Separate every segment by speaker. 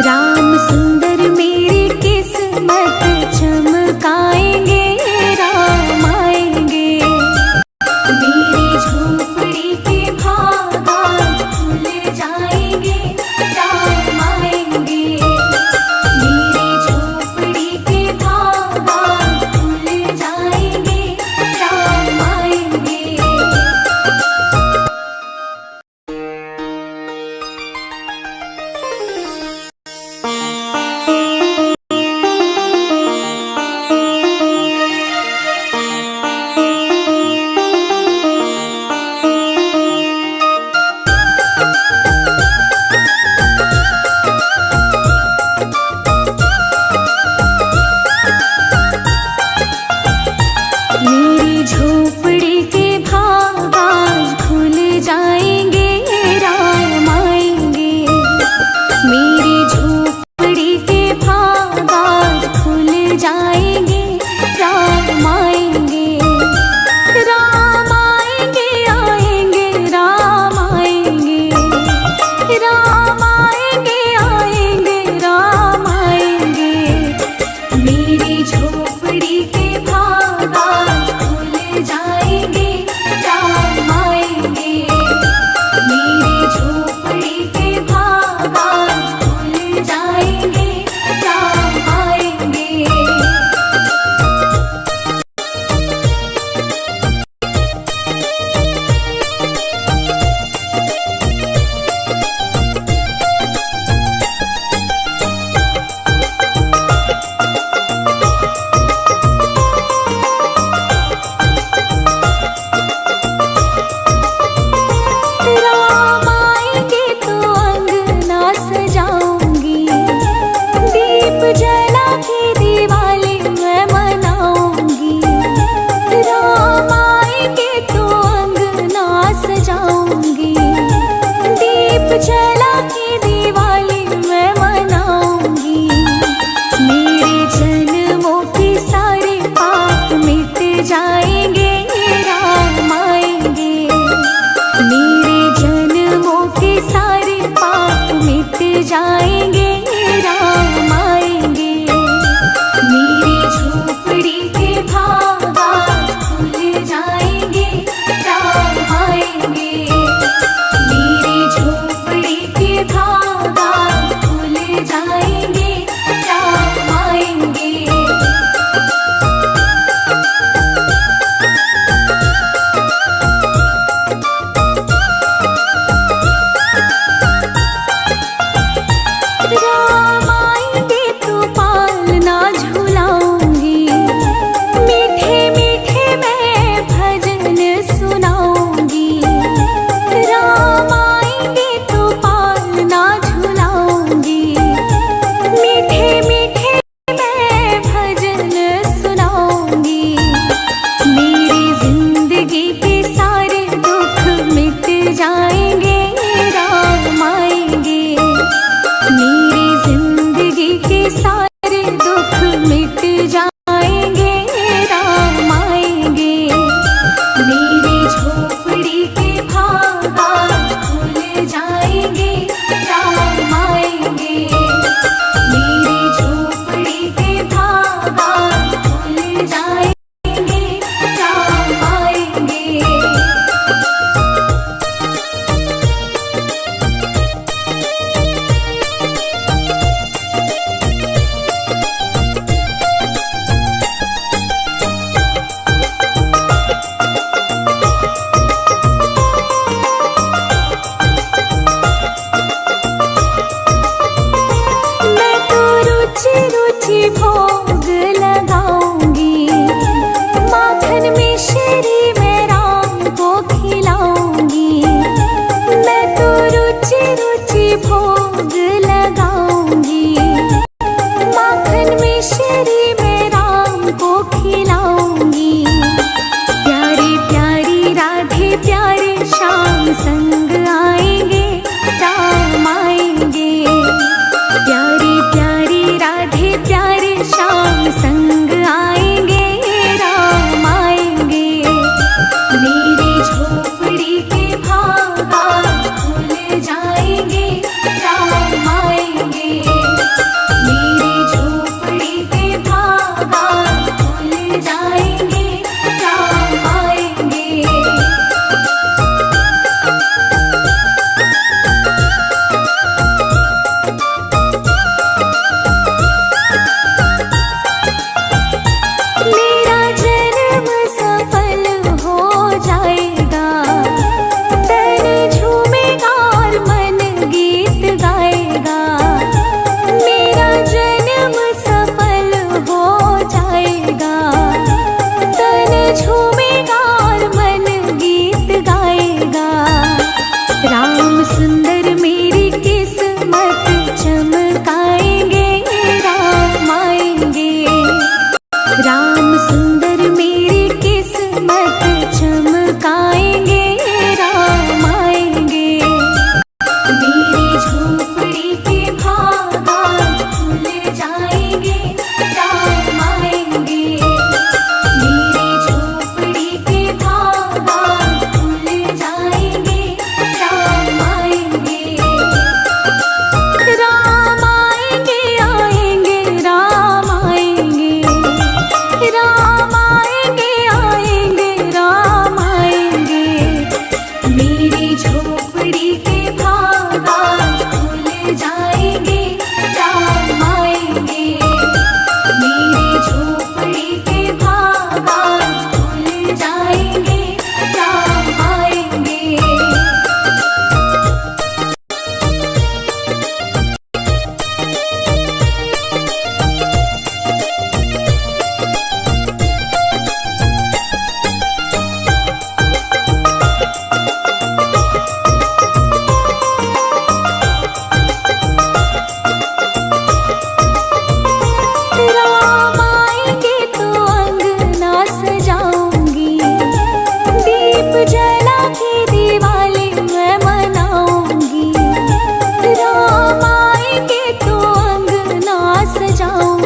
Speaker 1: राम सुंदर मेरी किस्मत चमकाएंगे, राम आएंगे। मेरी झोपड़ी के भागा खुल जाएंगे, राम आएंगे। मेरी झोपड़ी के भागा खुल जाएंगे, राम आएंगे। मेरी झोपड़ी के भाग आज खुल जाएंगे, राम आएंगे। मेरी झोपड़ी के भाग आज खुल जाएंगे, राम आएंगे। राम आएंगे, आएंगे, राम आएंगे। राम आएंगे, आएंगे, राम आएंगे। मेरी झोपड़ी के भाग आज खुल जाएंगे, राम आएंगे। मेरी झोपड़ी के भाग आज खुल जाएंगे, राम आएंगे। राम आएंगे तो अंगना सजाऊंगी, दीप जला के दिवाली मैं मनाऊंगी। राम आएंगे तो अंगना सजाऊंगी, दीप जला के दिवाली मैं मनाऊंगी। मेरे जन्मों के सारे पाप मिट जाएंगे, राम आएंगे। मेरे जन्मों के सारे पाप मिट जाएंगे, राम आएंगे। मेरी झोपड़ी के भाग आज खुल जाएंगे, राम आएंगे। मेरी झोपड़ी के भाग आज खुल जाएंगे, राम आएंगे। राम आएंगे तो पालना झुलाऊंगी, मीठे मीठे मैं भजन सुनाऊंगी। राम आएंगे तो पालना झुलाऊंगी, मीठे मीठे मैं भजन सुनाऊंगी। मेरी जिंदगी के सारे दुख मिट जाएंगे, राम आएंगे। मेरी जिंदगी के सारे दुख मिट जाएंगे, राम आएंगे। मेरी झोपड़ी के भाग आज खुल जाएंगे, राम आएंगे। मेरी झोपड़ी के भाग आज खुल जाएंगे, राम आएंगे। मैं तो रुचि रुचि भोग लगाऊंगी, माखन मिश्री मैं राम को खिलाऊंगी। मैं तो रुचि रुचि भोग लगाऊंगी, माखन मिश्री मैं राम को खिलाऊंगी। प्यारी प्यारी राधे प्यारे श्याम संग आएंगे, राम आएंगे। प्यारी प्यारी राधे प्यारे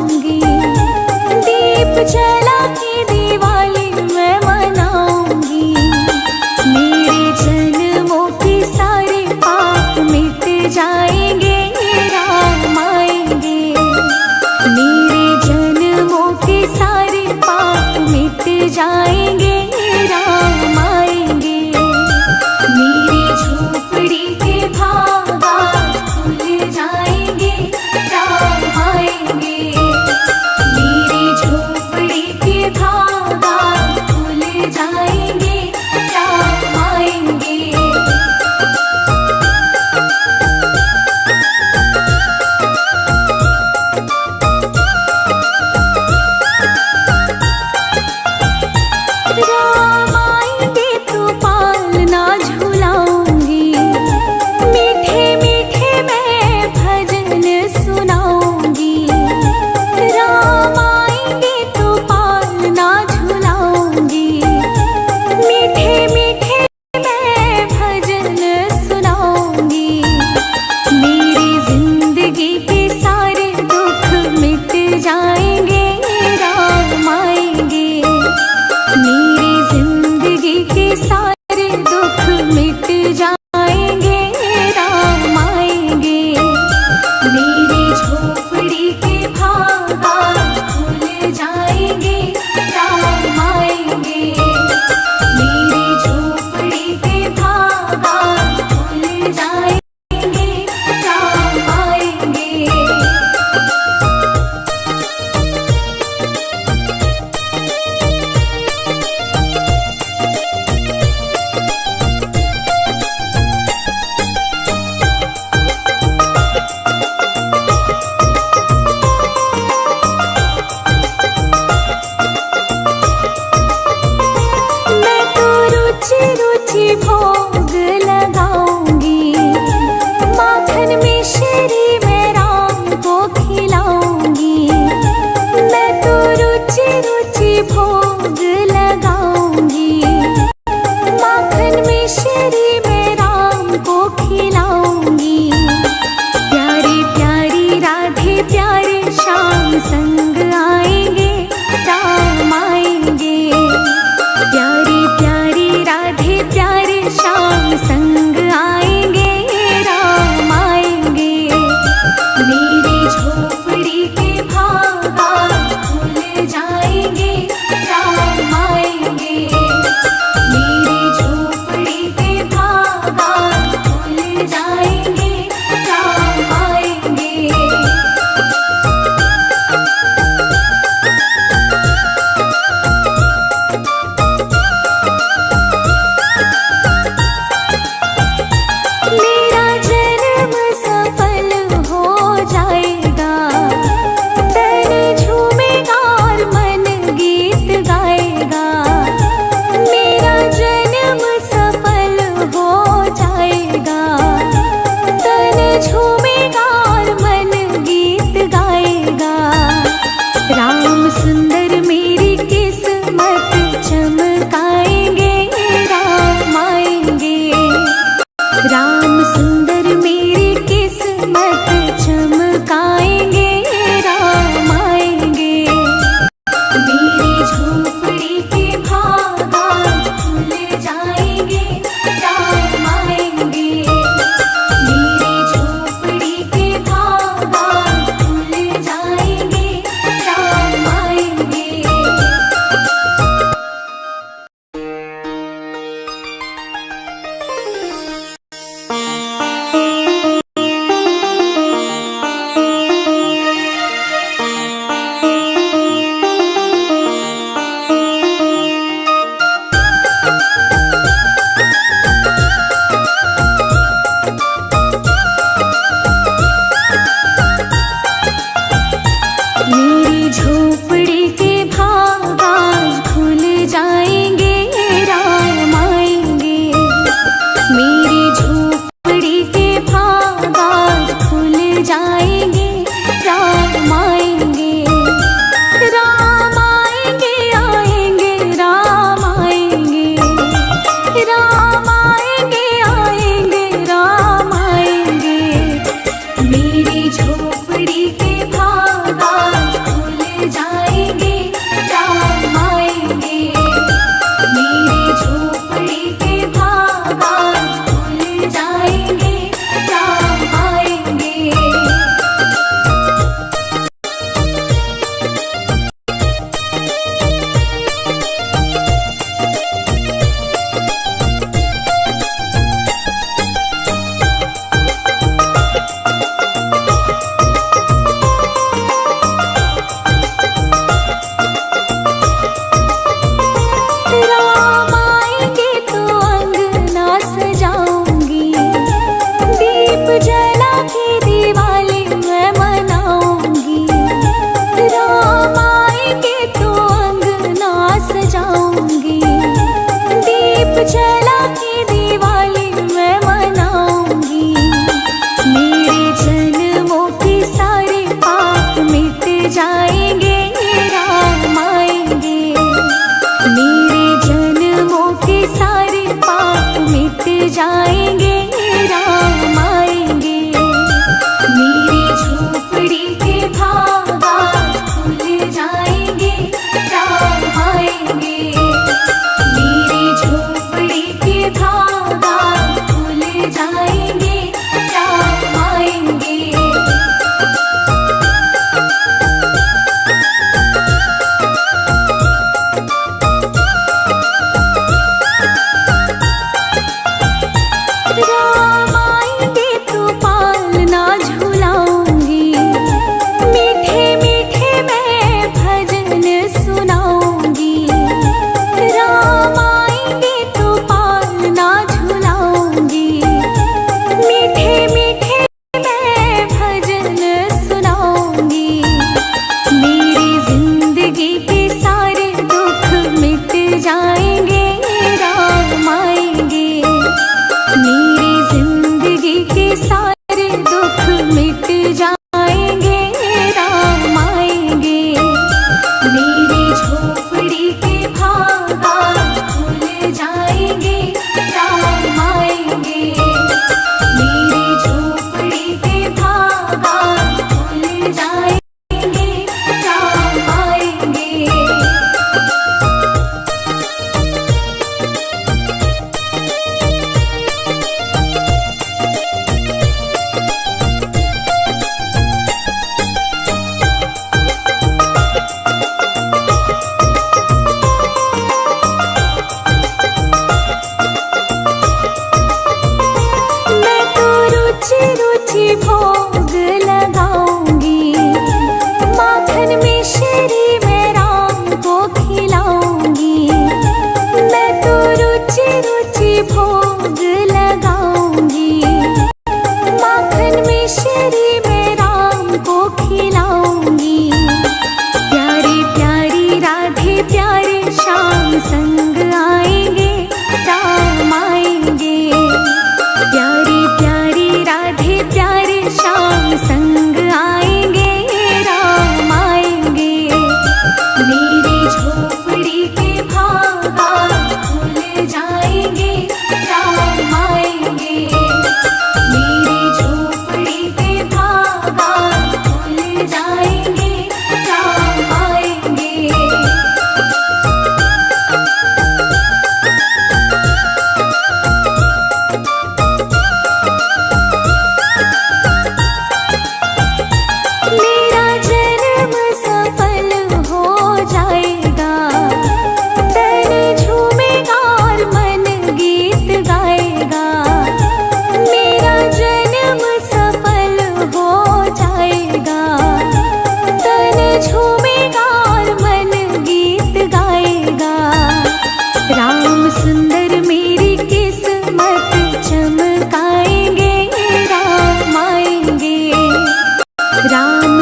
Speaker 1: सजाऊंगी, दीप जला के दिवाली मैं मनाऊंगी। मेरे जन्मों के सारे पाप मिट जाएंगे, राम आएंगे। मेरे जन्मों के सारे पाप मिट जाएंगे, राम आएंगे। मेरी झोपड़ी के भागा खुल जाएंगे, राम आएंगे। मेरी झोपड़ी के भागा खुल जाएंगे, राम आएंगे। राम आएंगे तो पालना झुलाऊंगी, मीठे मीठे मैं भजन सुनाऊंगी। राम आएंगे तो पालना झुलाऊंगी, मीठे मीठे मैं भजन सुनाऊंगी। मेरी जिंदगी के सारे दुख मिट जाएंगे, राम आएंगे। मेरी जिंदगी के सारे दुख मिट जाएंगे, राम आएंगे। मेरी झोपड़ी के भागा खुल जाएंगे, राम आएंगे। मेरी झोपड़ी के भागा खुल जाएंगे, राम आएंगे।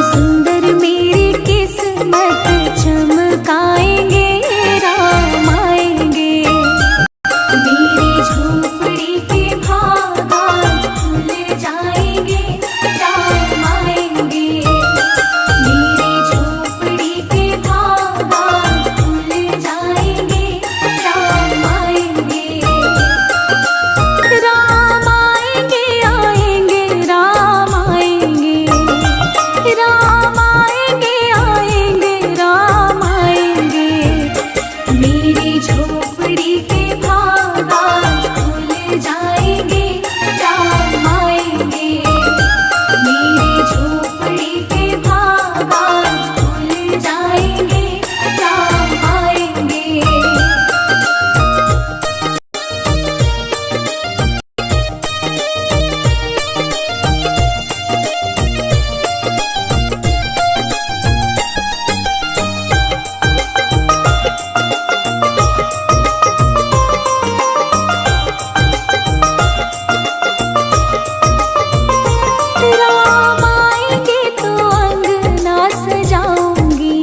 Speaker 1: सुंदर मेरी किस्मत चमकाएंगे, राम आएंगे। मेरी झोपड़ी के बागान खुल जाएंगे, राम आएंगे। मेरी झोपड़ी के बागान खुल जाएंगे, राम आएंगे। राम आएंगे, आएंगे, राम आएंगे। राम आएंगे, आएंगे, राम आएंगे। मेरी झोपड़ी के बागान खुल जाएंगे, राम आएंगे। मेरी झोपड़ी के बागान खुल जाएंगे, राम आएंगे। राम आएंगे तो अंगना सजाऊंगी,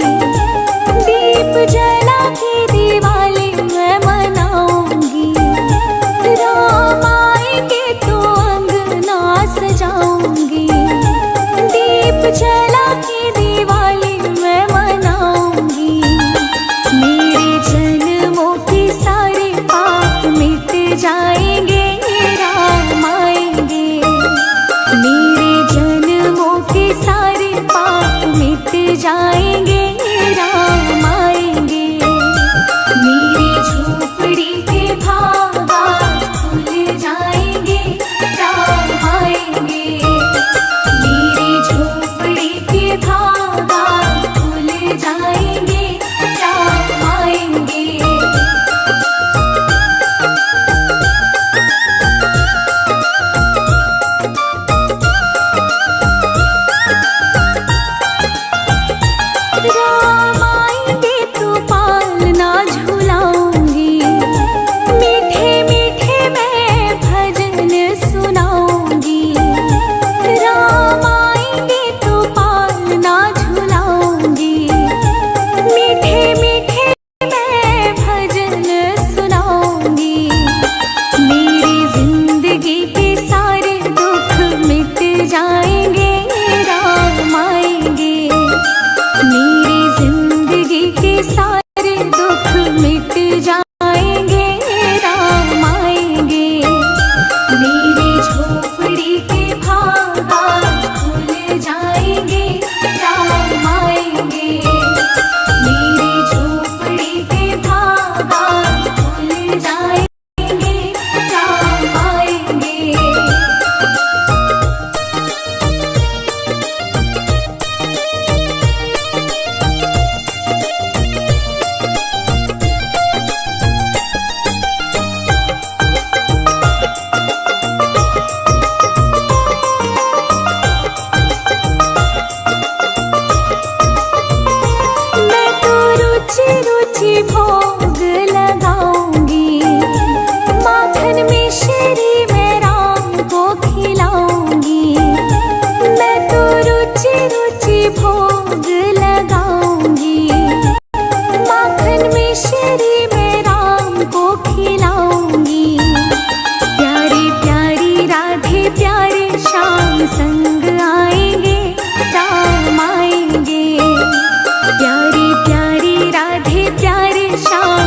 Speaker 1: दीप जला के दिवाली मैं मनाऊंगी। राम आएंगे तो अंगना सजाऊंगी, दीप जला के दिवाली मैं मनाऊंगी। मेरे जन्मों के सारे पाप मिट जाएंगे, राम आएंगे। मेरे जन्मों के सारे पाप मिट जाएंगे, राम आएंगे। मेरी झोपड़ी के बागान खुल जाएंगे, राम आएंगे। मेरी झोपड़ी के बागान खुल जाएंगे, राम आएंगे। राम आएंगे तो पालना झुलाऊंगी, मीठे मीठे मैं भजन सुनाऊंगी। राम आएंगे तो पालना झुलाऊंगी, मीठे मीठे मैं भजन सुनाऊंगी। मेरी जिंदगी के सारे दुख मिट जाएंगे, राम आएंगे। मेरी जिंदगी के सारे दुख मिट जाएंगे, राम आएंगे। मेरी झोपड़ी के बागान खुल जाएंगे, राम आएंगे। मेरी झोपड़ी के बागान खुल जाएंगे, राम आएंगे। मैं तो रुचि रुचि भोग लगाऊंगी, माखन मिश्री मैं राम को खिलाऊंगी। मैं तो रुचि रुचि भोग लगाऊंगी, माखन मिश्री मैं राम को खिलाऊंगी। प्यारी प्यारी राधे प्यारे श्याम संग आएंगे, राम आएंगे। प्यारी प्यारी राधे प्यारे श्याम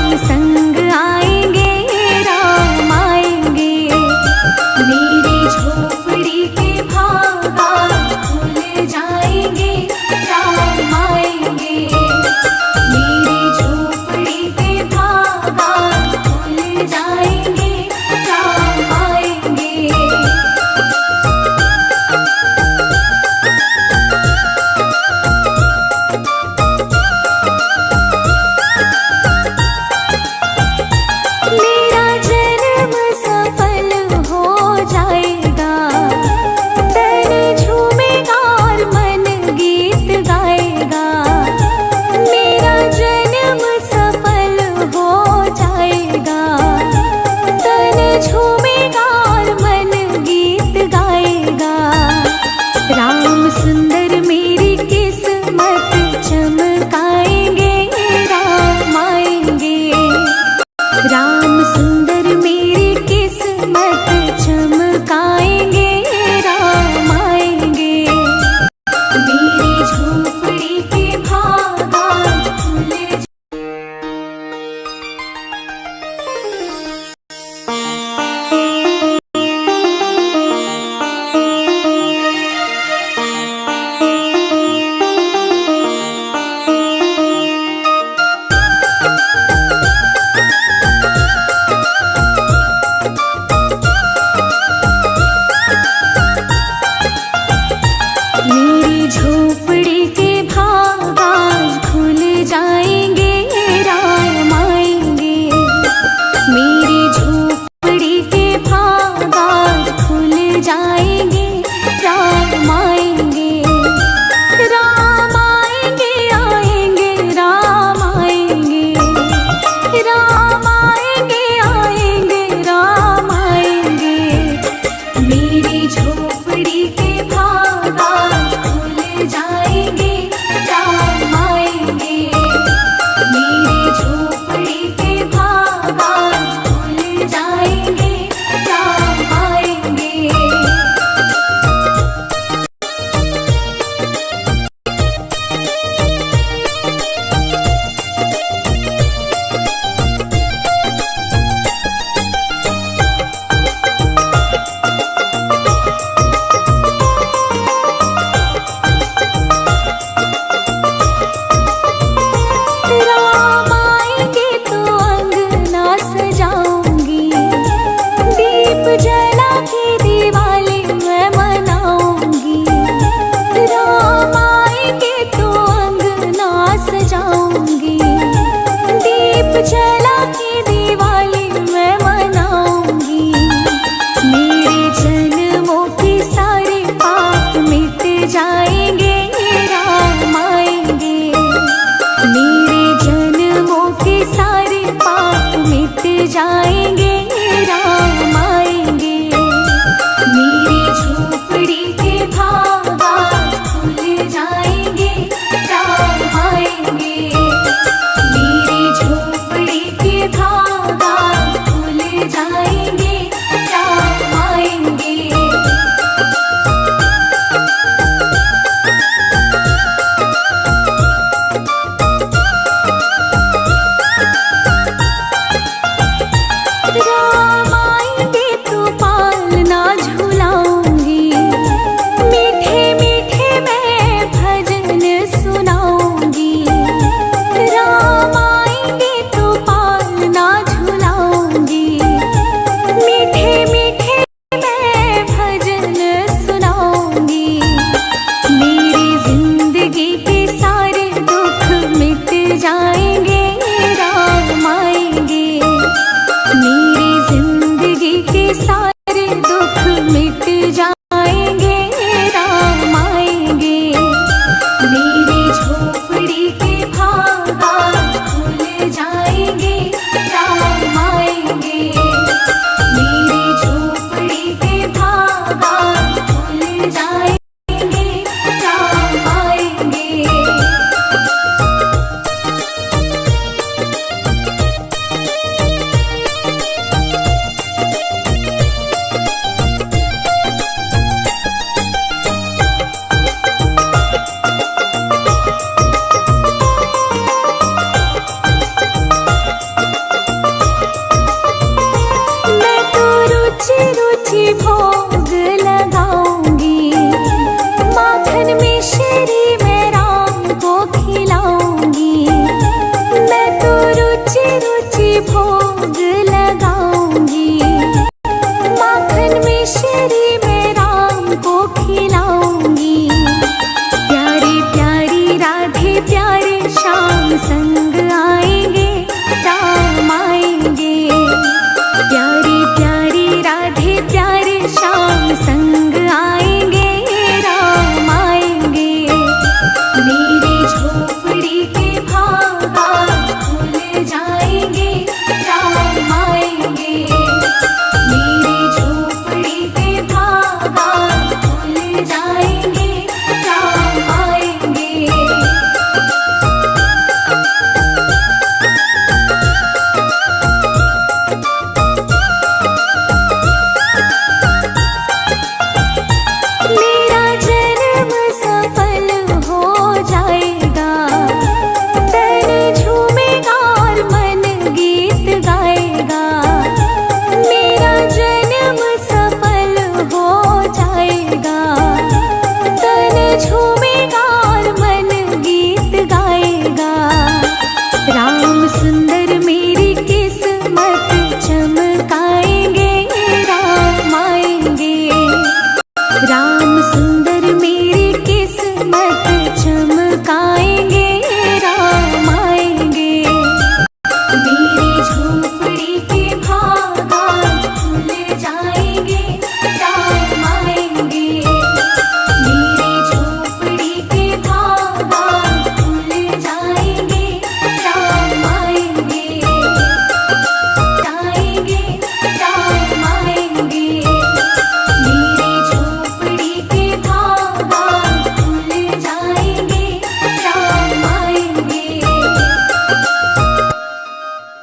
Speaker 2: धूप